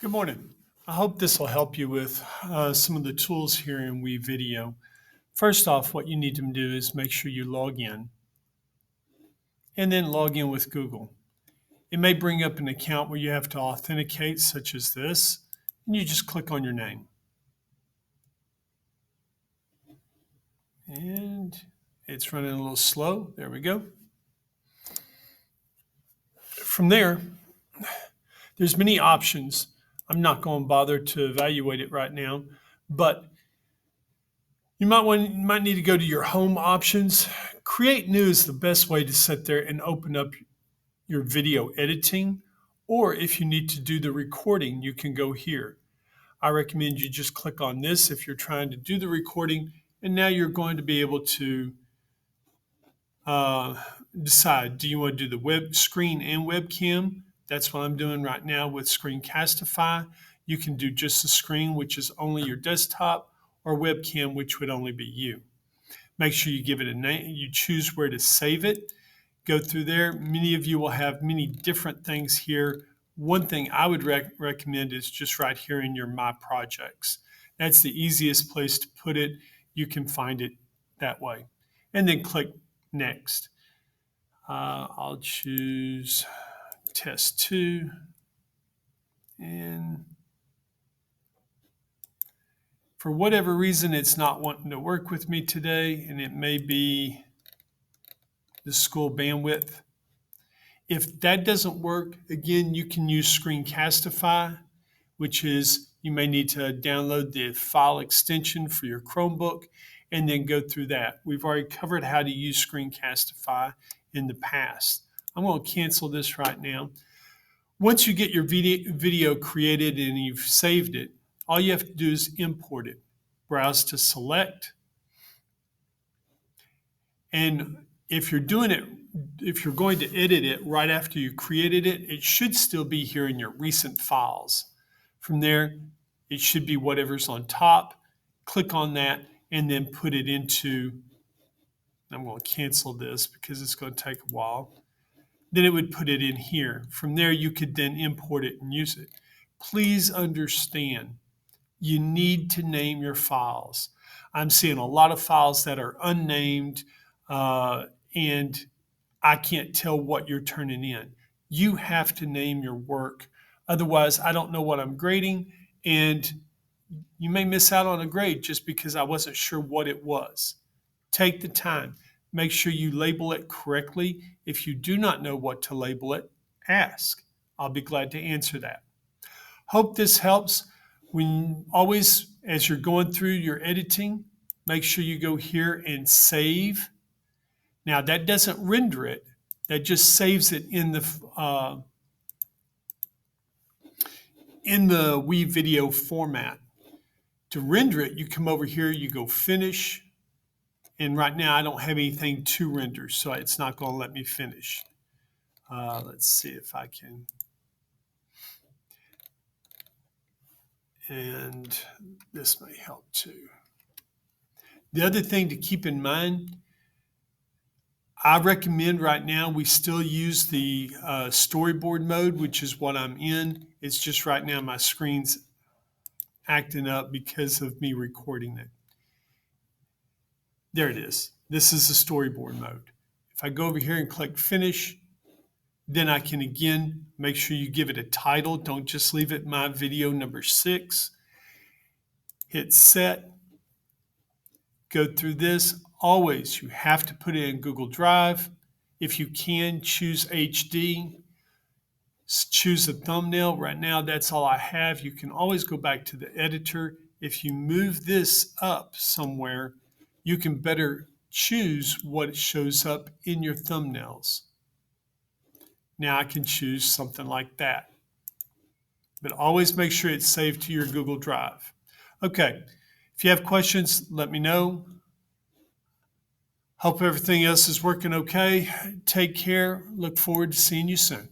Good morning. I hope this will help you with some of the tools here in WeVideo. First off, what you need to do is make sure you log in and then log in with Google. It may bring up an account where you have to authenticate, such as this, and you just click on your name. And it's running a little slow. There we go. From there, there's many options. I'm not going to bother to evaluate it right now, but you might need to go to your home options. Create new is the best way to sit there and open up your video editing. Or if you need to do the recording, you can go here. I recommend you just click on this if you're trying to do the recording. And now you're going to be able to decide, do you want to do the web screen and webcam? That's what I'm doing right now with Screencastify. You can do just the screen, which is only your desktop, or webcam, which would only be you. Make sure you give it a name. You choose where to save it. Go through there. Many of you will have many different things here. One thing I would recommend is just right here in your My Projects. That's the easiest place to put it. You can find it that way. And then click Next. I'll choose Test 2. And for whatever reason, it's not wanting to work with me today, and it may be the school bandwidth. If that doesn't work, again, you can use Screencastify, which is you may need to download the file extension for your Chromebook and then go through that. We've already covered how to use Screencastify in the past. I'm going to cancel this right now. Once you get your video created and you've saved it, all you have to do is import it. Browse to select. And if you're going to edit it right after you created it, it should still be here in your recent files. From there, it should be whatever's on top. Click on that and then put it into, I'm going to cancel this because it's going to take a while. Then it would put it in here. From there, you could then import it and use it. Please understand, you need to name your files. I'm seeing a lot of files that are unnamed, and I can't tell what you're turning in. You have to name your work. Otherwise, I don't know what I'm grading, and you may miss out on a grade just because I wasn't sure what it was. Take the time. Make sure you label it correctly. If you do not know what to label it, ask. I'll be glad to answer that. Hope this helps. Always, as you're going through your editing, make sure you go here and save. Now, that doesn't render it. That just saves it in the WeVideo format. To render it, you come over here, you go Finish. And right now, I don't have anything to render, so it's not going to let me finish. Let's see if I can. And this may help too. The other thing to keep in mind, I recommend right now we still use the storyboard mode, which is what I'm in. It's just right now my screen's acting up because of me recording it. There it is. This is the storyboard mode. If I go over here and click Finish, then I can again make sure you give it a title. Don't just leave it My Video Number 6. Hit Set. Go through this. Always, you have to put it in Google Drive. If you can, choose HD. Choose a thumbnail. Right now, that's all I have. You can always go back to the editor. If you move this up somewhere, you can better choose what shows up in your thumbnails. Now I can choose something like that. But always make sure it's saved to your Google Drive. Okay, if you have questions, let me know. Hope everything else is working okay. Take care. Look forward to seeing you soon.